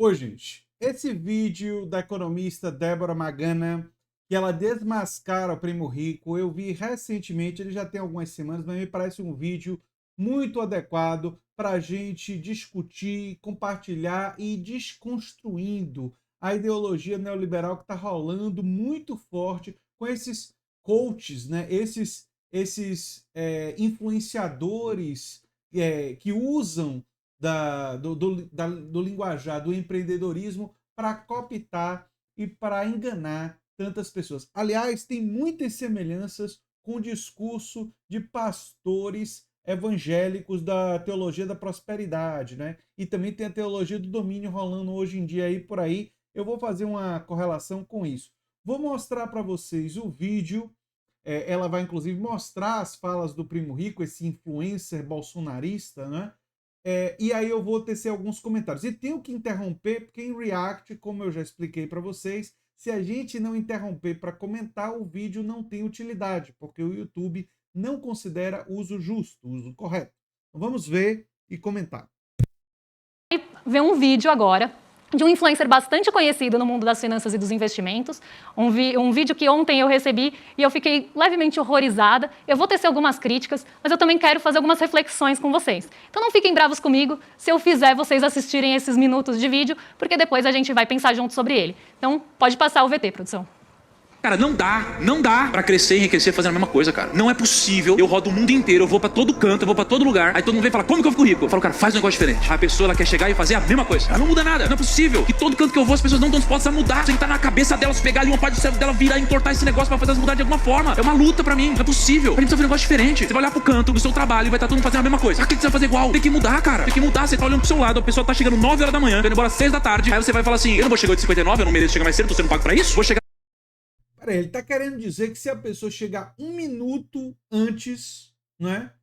Oi, gente. Esse vídeo da economista Débora Magana, que ela desmascara o Primo Rico, eu vi recentemente, ele já tem algumas semanas, mas me parece um vídeo muito adequado para a gente discutir, compartilhar e ir desconstruindo a ideologia neoliberal que está rolando muito forte com esses coaches, né? Esses influenciadores que usam do linguajar do empreendedorismo para cooptar e para enganar tantas pessoas. Aliás, tem muitas semelhanças com o discurso de pastores evangélicos da teologia da prosperidade, né? E também tem a teologia do domínio rolando hoje em dia aí por aí. Eu vou fazer uma correlação com isso. Vou mostrar para vocês o vídeo. Ela vai inclusive mostrar as falas do Primo Rico, esse influencer bolsonarista, né? E aí eu vou tecer alguns comentários. E tenho que interromper, porque em React, como eu já expliquei para vocês, se a gente não interromper para comentar, o vídeo não tem utilidade, porque o YouTube não considera uso justo, uso correto. Então vamos ver e comentar. Ver um vídeo agora de um influencer bastante conhecido no mundo das finanças e dos investimentos, um vídeo que ontem eu recebi e eu fiquei levemente horrorizada. Eu vou tecer algumas críticas, mas eu também quero fazer algumas reflexões com vocês. Então não fiquem bravos comigo se eu fizer vocês assistirem esses minutos de vídeo, porque depois a gente vai pensar junto sobre ele. Então pode passar o VT, produção. Cara, não dá pra crescer e enriquecer fazendo a mesma coisa, cara. Não é possível. Eu rodo o mundo inteiro, eu vou pra todo canto, eu vou pra todo lugar. Aí todo mundo vem falar, como que eu fico rico? Eu falo, cara, faz um negócio diferente. Aí a pessoa, ela quer chegar e fazer a mesma coisa. Ela não muda nada. Não é possível que todo canto que eu vou, as pessoas não estão dispostas a mudar. Tem que estar na cabeça delas, pegar ali uma parte do cérebro dela, virar e entortar esse negócio pra fazer elas mudar de alguma forma. É uma luta pra mim. Não é possível. A gente precisa fazer um negócio diferente. Você vai olhar pro canto do seu trabalho e vai estar todo mundo fazendo a mesma coisa. Ah, o que você vai fazer igual? Tem que mudar, cara. Tem que mudar. Você tá olhando pro seu lado, a pessoa tá chegando 9 horas da manhã, indo embora 6 da tarde. Aí você vai falar assim, eu não vou chegar 8h59, eu não mereço chegar mais cedo, tô sendo pago pra isso. Vou chegar. Peraí, ele está querendo dizer que se a pessoa chegar um minuto antes, né,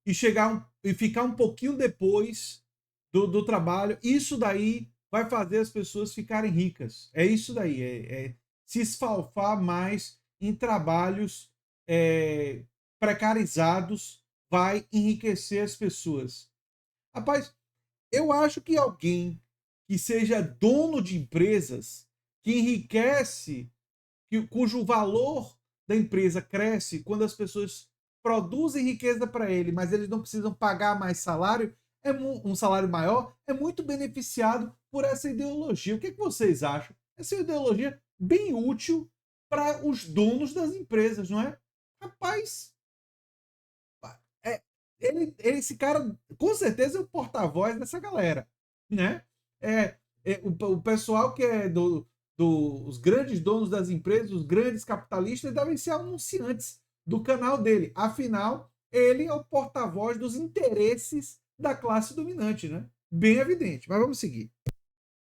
e ficar um pouquinho depois do trabalho, isso daí vai fazer as pessoas ficarem ricas. É isso daí, se esfalfar mais em trabalhos precarizados vai enriquecer as pessoas. Rapaz, eu acho que alguém que seja dono de empresas, que enriquece, cujo valor da empresa cresce quando as pessoas produzem riqueza para ele, mas eles não precisam pagar mais salário, um salário maior, é muito beneficiado por essa ideologia. O que vocês acham? Essa é uma ideologia bem útil para os donos das empresas, não é? Rapaz, esse cara com certeza é o porta-voz dessa galera, né? O pessoal que é dos grandes donos das empresas, os grandes capitalistas, devem ser anunciantes do canal dele. Afinal, ele é o porta-voz dos interesses da classe dominante, né? Bem evidente. Mas vamos seguir.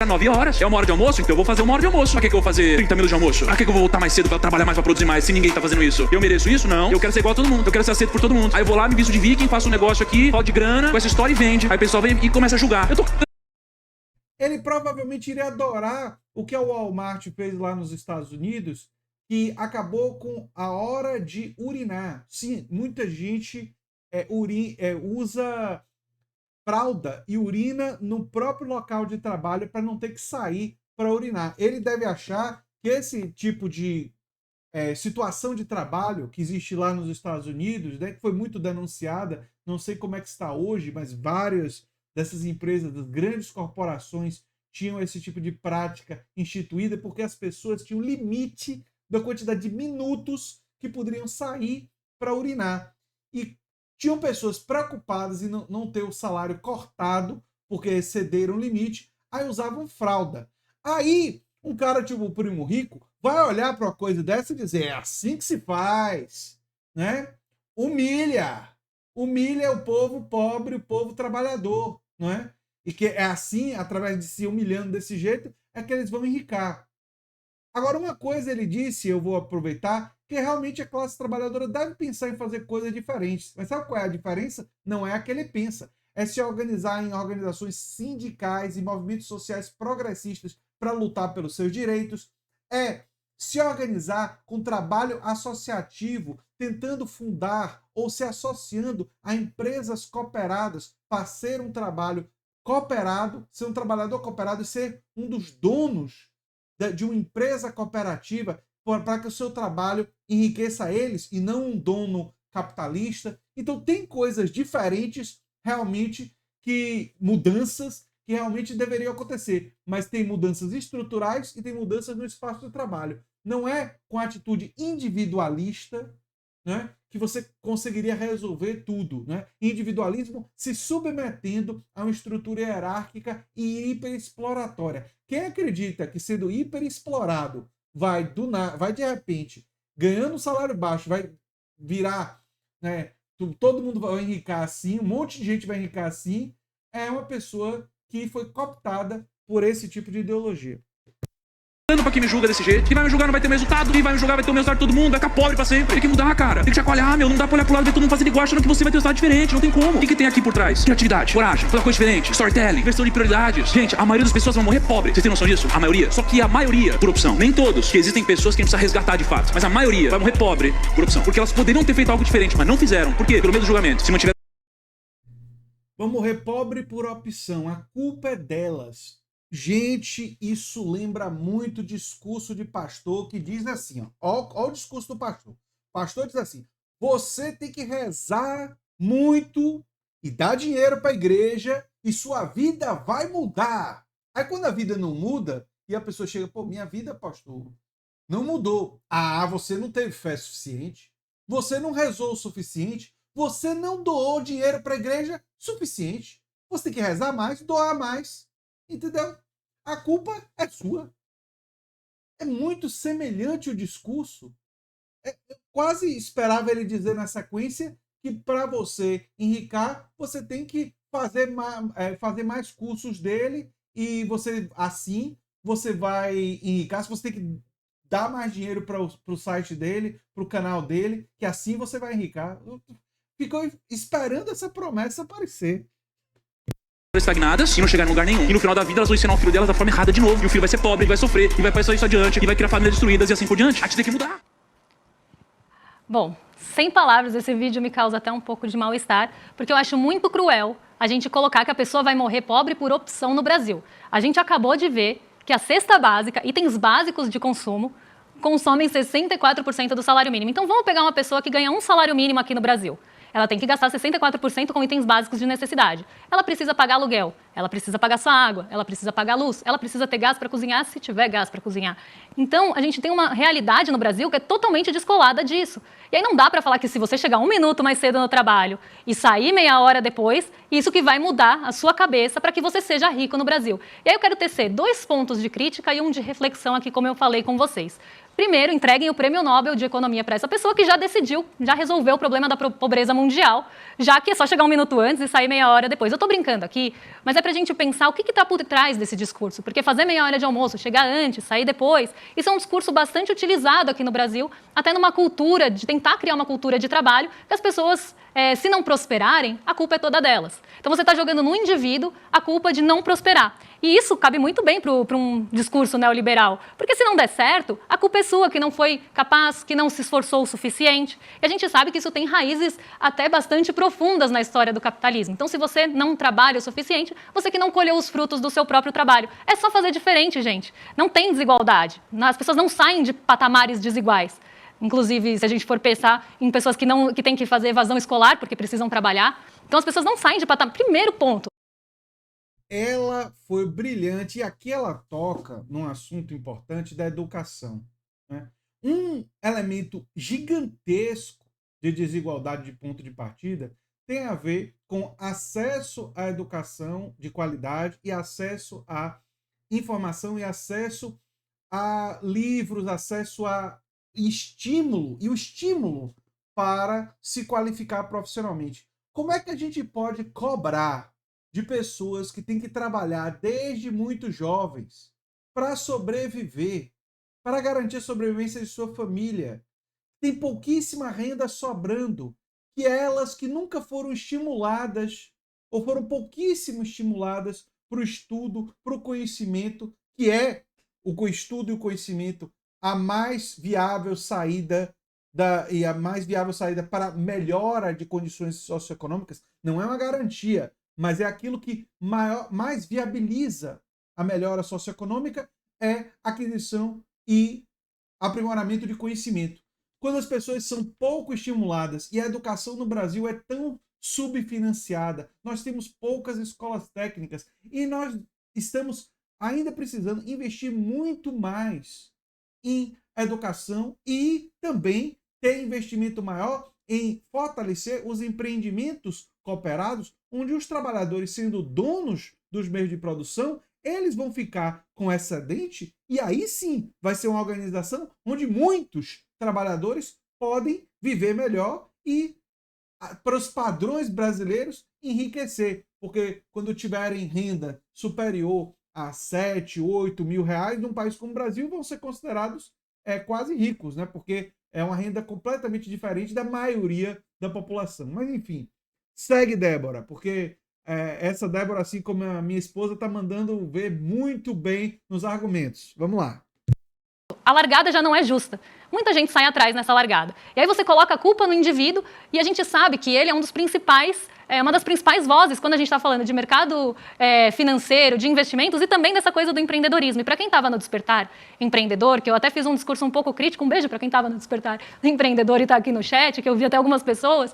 9 horas. É uma hora de almoço, então eu vou fazer uma hora de almoço. Pra que eu vou fazer 30 minutos de almoço? Pra que eu vou voltar mais cedo pra trabalhar mais, pra produzir mais, se ninguém tá fazendo isso? Eu mereço isso? Não. Eu quero ser igual a todo mundo. Eu quero ser aceito por todo mundo. Aí eu vou lá, me visto de viking, faço um negócio aqui, falo de grana, com essa história e vende. Aí o pessoal vem e começa a julgar. Ele provavelmente iria adorar o que a Walmart fez lá nos Estados Unidos, que acabou com a hora de urinar. Sim, muita gente usa fralda e urina no próprio local de trabalho para não ter que sair para urinar. Ele deve achar que esse tipo de situação de trabalho que existe lá nos Estados Unidos, né, que foi muito denunciada, não sei como é que está hoje, mas várias dessas empresas, das grandes corporações, tinham esse tipo de prática instituída porque as pessoas tinham limite da quantidade de minutos que poderiam sair para urinar. E tinham pessoas preocupadas em não ter o salário cortado porque excederam o limite, aí usavam fralda. Aí, um cara tipo o Primo Rico vai olhar para uma coisa dessa e dizer, é assim que se faz, né? Humilha o povo pobre, o povo trabalhador, não é? E que é assim, através de se humilhando desse jeito, é que eles vão enricar. Agora, uma coisa ele disse, eu vou aproveitar, que realmente a classe trabalhadora deve pensar em fazer coisas diferentes. Mas sabe qual é a diferença? Não é a que ele pensa. É se organizar em organizações sindicais e movimentos sociais progressistas para lutar pelos seus direitos. É se organizar com trabalho associativo, tentando fundar ou se associando a empresas cooperadas para ser um trabalho cooperado, ser um trabalhador cooperado e ser um dos donos de uma empresa cooperativa para que o seu trabalho enriqueça eles e não um dono capitalista. Então tem coisas diferentes realmente mudanças que realmente deveriam acontecer, mas tem mudanças estruturais e tem mudanças no espaço de trabalho. Não é com atitude individualista, né, que você conseguiria resolver tudo. Né? Individualismo se submetendo a uma estrutura hierárquica e hiperexploratória. Quem acredita que sendo hiperexplorado vai de repente, ganhando um salário baixo, vai virar, né, todo mundo vai enricar assim, um monte de gente vai enricar assim, é uma pessoa que foi cooptada por esse tipo de ideologia. Pra quem me julga desse jeito, quem vai me julgar não vai ter o resultado, quem vai me julgar vai ter o mesmo resultado de todo mundo, vai ficar pobre pra sempre. Tem que mudar, cara. Tem que chacoalhar, meu. Não dá pra olhar pro lado e ver todo mundo fazendo igual, achando que você vai ter um resultado diferente. Não tem como. O que tem aqui por trás? Criatividade, coragem, fazer uma coisa diferente, storytelling, inversão de prioridades. Gente, a maioria das pessoas vão morrer pobre. Vocês têm noção disso? A maioria. Só que a maioria, por opção. Nem todos, que existem pessoas que a gente precisa resgatar de fato. Mas a maioria vai morrer pobre por opção. Porque elas poderiam ter feito algo diferente, mas não fizeram. Por quê? Pelo medo do julgamento. Se mantiver. Vão morrer pobre por opção. A culpa é delas. Gente, isso lembra muito o discurso de pastor que diz assim, ó o discurso do pastor. O pastor diz assim, você tem que rezar muito e dar dinheiro para a igreja e sua vida vai mudar. Aí quando a vida não muda e a pessoa chega, pô, minha vida, pastor, não mudou. Ah, você não teve fé suficiente, você não rezou o suficiente, você não doou dinheiro para a igreja suficiente. Você tem que rezar mais, doar mais. Entendeu? A culpa é sua. É muito semelhante o discurso. Eu quase esperava ele dizer na sequência que para você enricar, você tem que fazer mais cursos dele e você assim você vai enricar. Você tem que dar mais dinheiro para o site dele, para o canal dele, que assim você vai enricar. Ficou esperando essa promessa aparecer. Estagnadas e não chegar em lugar nenhum. E no final da vida elas vão ensinar o filho delas da forma errada de novo. E o filho vai ser pobre, vai sofrer, e vai passar isso adiante, e vai criar famílias destruídas e assim por diante. A gente tem que mudar. Bom, sem palavras, esse vídeo me causa até um pouco de mal-estar, porque eu acho muito cruel a gente colocar que a pessoa vai morrer pobre por opção no Brasil. A gente acabou de ver que a cesta básica, itens básicos de consumo, consomem 64% do salário mínimo. Então vamos pegar uma pessoa que ganha um salário mínimo aqui no Brasil. Ela tem que gastar 64% com itens básicos de necessidade. Ela precisa pagar aluguel, ela precisa pagar sua água, ela precisa pagar luz, ela precisa ter gás para cozinhar, se tiver gás para cozinhar. Então, a gente tem uma realidade no Brasil que é totalmente descolada disso. E aí não dá para falar que se você chegar 1 minuto mais cedo no trabalho e sair meia hora depois, isso que vai mudar a sua cabeça para que você seja rico no Brasil. E aí eu quero tecer 2 pontos de crítica e um de reflexão aqui, como eu falei com vocês. Primeiro, entreguem o Prêmio Nobel de Economia para essa pessoa que já decidiu, já resolveu o problema da pobreza mundial, já que é só chegar 1 minuto antes e sair meia hora depois. Eu estou brincando aqui, mas é para a gente pensar o que está por trás desse discurso. Porque fazer meia hora de almoço, chegar antes, sair depois, isso é um discurso bastante utilizado aqui no Brasil, até numa cultura, de tentar criar uma cultura de trabalho, que as pessoas, se não prosperarem, a culpa é toda delas. Então você está jogando no indivíduo a culpa de não prosperar. E isso cabe muito bem para um discurso neoliberal, porque se não der certo, a culpa é sua, que não foi capaz, que não se esforçou o suficiente. E a gente sabe que isso tem raízes até bastante profundas na história do capitalismo. Então, se você não trabalha o suficiente, você que não colheu os frutos do seu próprio trabalho. É só fazer diferente, gente. Não tem desigualdade. As pessoas não saem de patamares desiguais. Inclusive, se a gente for pensar em pessoas que têm que fazer evasão escolar porque precisam trabalhar. Então, as pessoas não saem de patamar. Primeiro ponto. Ela foi brilhante e aqui ela toca num assunto importante da educação. Né? Um elemento gigantesco de desigualdade de ponto de partida tem a ver com acesso à educação de qualidade e acesso à informação e acesso a livros, acesso a estímulo e o estímulo para se qualificar profissionalmente. Como é que a gente pode cobrar de pessoas que têm que trabalhar desde muito jovens para sobreviver, para garantir a sobrevivência de sua família? Tem pouquíssima renda sobrando, que elas que nunca foram estimuladas, ou foram pouquíssimo estimuladas para o estudo, para o conhecimento, que é o estudo e o conhecimento a mais viável saída para melhora de condições socioeconômicas. Não é uma garantia, mas é aquilo que mais viabiliza a melhora socioeconômica, é aquisição e aprimoramento de conhecimento. Quando as pessoas são pouco estimuladas e a educação no Brasil é tão subfinanciada, nós temos poucas escolas técnicas e nós estamos ainda precisando investir muito mais em educação e também ter investimento maior em fortalecer os empreendimentos cooperados, onde os trabalhadores, sendo donos dos meios de produção, eles vão ficar com excedente e aí sim vai ser uma organização onde muitos trabalhadores podem viver melhor e, para os padrões brasileiros, enriquecer. Porque quando tiverem renda superior a 7, 8 mil reais, num país como o Brasil, vão ser considerados quase ricos, né? Porque é uma renda completamente diferente da maioria da população. Mas, enfim, segue, Débora, porque essa Débora, assim como a minha esposa, está mandando ver muito bem nos argumentos. Vamos lá. A largada já não é justa. Muita gente sai atrás nessa largada. E aí você coloca a culpa no indivíduo e a gente sabe que ele é uma das principais vozes quando a gente está falando de mercado financeiro, de investimentos e também dessa coisa do empreendedorismo. E para quem estava no Despertar Empreendedor, que eu até fiz um discurso um pouco crítico, um beijo para quem estava no Despertar Empreendedor e está aqui no chat, que eu vi até algumas pessoas,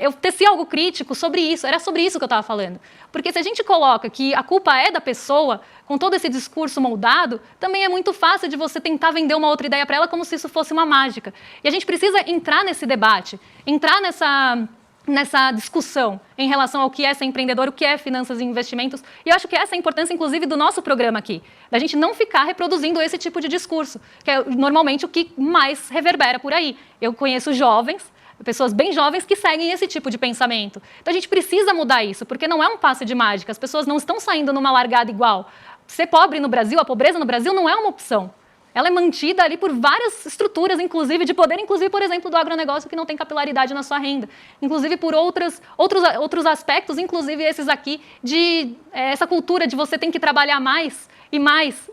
eu teci algo crítico sobre isso, era sobre isso que eu estava falando. Porque se a gente coloca que a culpa é da pessoa, com todo esse discurso moldado, também é muito fácil de você tentar vender uma outra ideia para ela como se isso fosse uma mágica. E a gente precisa entrar nesse debate, entrar nessa discussão em relação ao que é ser empreendedor, o que é finanças e investimentos. E eu acho que essa é a importância, inclusive, do nosso programa aqui, da gente não ficar reproduzindo esse tipo de discurso, que é normalmente o que mais reverbera por aí. Eu conheço jovens, pessoas bem jovens que seguem esse tipo de pensamento. Então a gente precisa mudar isso, porque não é um passe de mágica, as pessoas não estão saindo numa largada igual. Ser pobre no Brasil, a pobreza no Brasil não é uma opção. Ela é mantida ali por várias estruturas, inclusive de poder, inclusive, por exemplo, do agronegócio, que não tem capilaridade na sua renda. Inclusive por outros aspectos, inclusive esses aqui, de essa cultura de você tem que trabalhar mais e mais.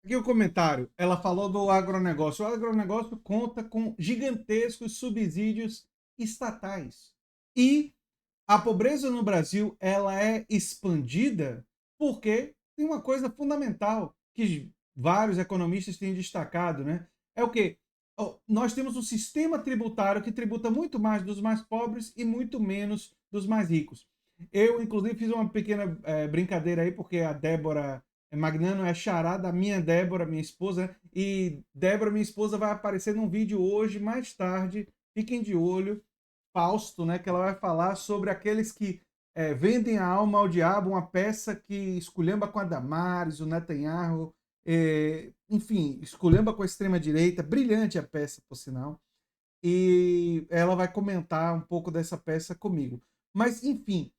Aqui o comentário, ela falou do agronegócio. O agronegócio conta com gigantescos subsídios estatais. E a pobreza no Brasil, ela é expandida porque tem uma coisa fundamental que vários economistas têm destacado, né? É o quê? Nós temos um sistema tributário que tributa muito mais dos mais pobres e muito menos dos mais ricos. Eu, inclusive, fiz uma pequena brincadeira aí, porque a Débora Magnano é xará da minha Débora, minha esposa, né? E Débora, minha esposa, vai aparecer num vídeo hoje, mais tarde, fiquem de olho, Fausto, né? Que ela vai falar sobre aqueles que vendem a alma ao diabo, uma peça que esculhamba com a Damares, o Netanyahu, enfim, esculhamba com a extrema-direita, brilhante a peça, por sinal, e ela vai comentar um pouco dessa peça comigo. Mas, enfim,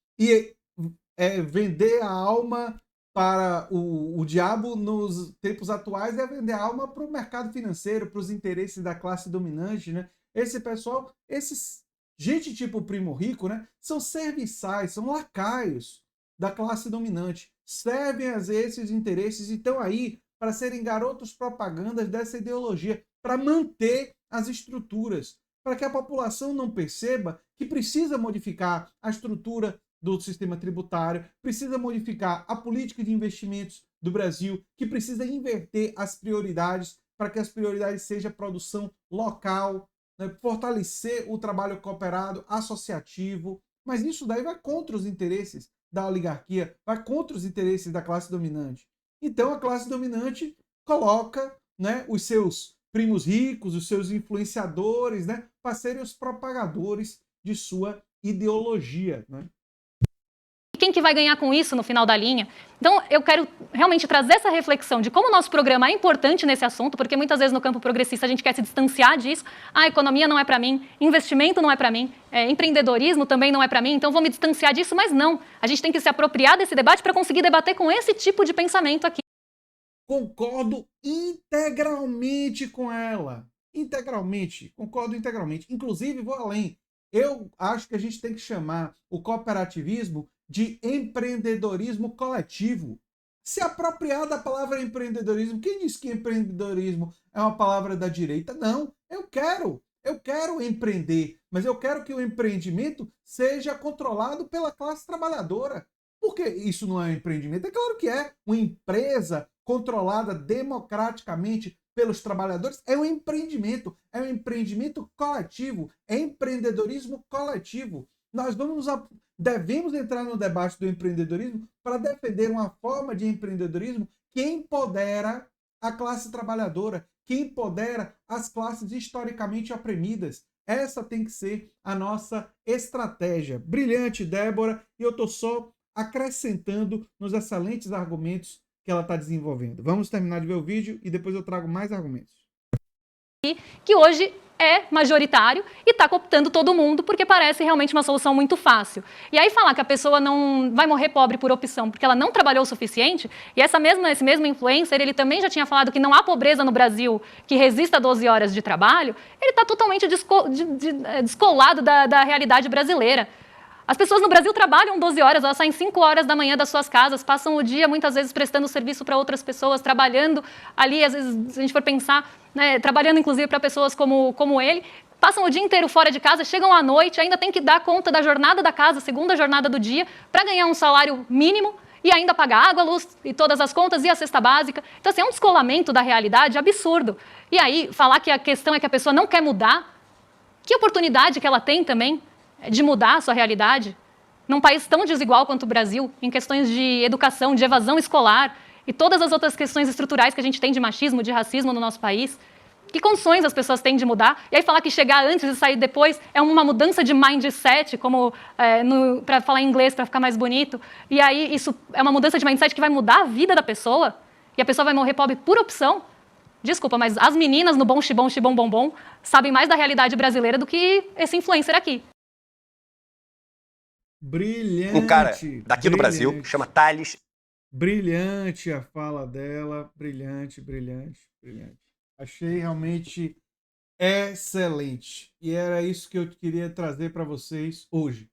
vender a alma para o diabo nos tempos atuais é vender a alma para o mercado financeiro, para os interesses da classe dominante, né? Esse pessoal, gente tipo Primo Rico, né? São serviçais, são lacaios da classe dominante, servem a esses interesses e estão aí para serem garotos propagandas dessa ideologia, para manter as estruturas, para que a população não perceba que precisa modificar a estrutura do sistema tributário, precisa modificar a política de investimentos do Brasil, que precisa inverter as prioridades para que as prioridades sejam produção local, né, fortalecer o trabalho cooperado, associativo, mas isso daí vai contra os interesses da oligarquia, vai contra os interesses da classe dominante. Então a classe dominante coloca, né, os seus primos ricos, os seus influenciadores, né, para serem os propagadores de sua ideologia, né? Quem que vai ganhar com isso no final da linha? Então, eu quero realmente trazer essa reflexão de como o nosso programa é importante nesse assunto, porque muitas vezes no campo progressista a gente quer se distanciar disso. A economia não é para mim, investimento não é para mim, empreendedorismo também não é para mim, então vou me distanciar disso, mas não. A gente tem que se apropriar desse debate para conseguir debater com esse tipo de pensamento aqui. Concordo integralmente com ela. Integralmente. Concordo integralmente. Inclusive, vou além. Eu acho que a gente tem que chamar o cooperativismo de empreendedorismo coletivo. Se apropriar da palavra empreendedorismo. Quem disse que empreendedorismo é uma palavra da direita? Não. Eu quero Eu quero empreender, mas eu quero que o empreendimento seja controlado pela classe trabalhadora. Por que isso não é um empreendimento? É claro que é. Uma empresa controlada democraticamente pelos trabalhadores é um empreendimento coletivo, é empreendedorismo coletivo. Nós devemos entrar no debate do empreendedorismo para defender uma forma de empreendedorismo que empodera a classe trabalhadora, que empodera as classes historicamente oprimidas. Essa tem que ser a nossa estratégia. Brilhante, Débora, e eu estou só acrescentando nos excelentes argumentos que ela está desenvolvendo. Vamos terminar de ver o vídeo e depois eu trago mais argumentos. Que hoje é majoritário e está cooptando todo mundo porque parece realmente uma solução muito fácil. E aí falar que a pessoa não vai morrer pobre por opção porque ela não trabalhou o suficiente, e esse mesmo influencer, ele também já tinha falado que não há pobreza no Brasil que resista a 12 horas de trabalho, ele está totalmente descolado da realidade brasileira. As pessoas no Brasil trabalham 12 horas, elas saem 5 horas da manhã das suas casas, passam o dia muitas vezes prestando serviço para outras pessoas, trabalhando ali, às vezes, se a gente for pensar, né, trabalhando inclusive para pessoas como ele, passam o dia inteiro fora de casa, chegam à noite, ainda tem que dar conta da jornada da casa, segunda jornada do dia, para ganhar um salário mínimo e ainda pagar água, luz e todas as contas e a cesta básica. Então, assim, é um descolamento da realidade absurdo. E aí, falar que a questão é que a pessoa não quer mudar, que oportunidade que ela tem também de mudar a sua realidade, num país tão desigual quanto o Brasil, em questões de educação, de evasão escolar e todas as outras questões estruturais que a gente tem de machismo, de racismo no nosso país. Que condições as pessoas têm de mudar? E aí falar que chegar antes e sair depois é uma mudança de mindset, como para falar em inglês, para ficar mais bonito. E aí isso é uma mudança de mindset que vai mudar a vida da pessoa e a pessoa vai morrer pobre por opção. Desculpa, mas as meninas no bom xibom, xibom, bombom sabem mais da realidade brasileira do que esse influencer aqui. Brilhante. Um cara daqui do Brasil, chama Thales. Brilhante a fala dela. Brilhante. Achei realmente excelente. E era isso que eu queria trazer para vocês hoje.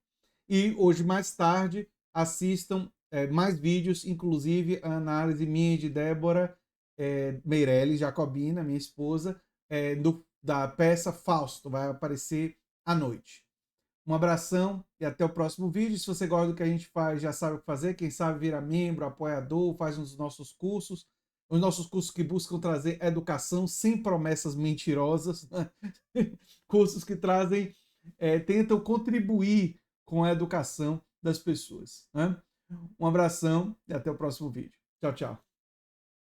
E hoje, mais tarde, assistam mais vídeos, inclusive a análise minha e de Débora Meirelles Jacobina, minha esposa, da peça Fausto. Vai aparecer à noite. Um abração e até o próximo vídeo. Se você gosta do que a gente faz, já sabe o que fazer. Quem sabe vira membro, apoiador, faz um dos nossos cursos. Os nossos cursos que buscam trazer educação sem promessas mentirosas. Né? Cursos que trazem, tentam contribuir com a educação das pessoas. Né? Um abração e até o próximo vídeo. Tchau, tchau.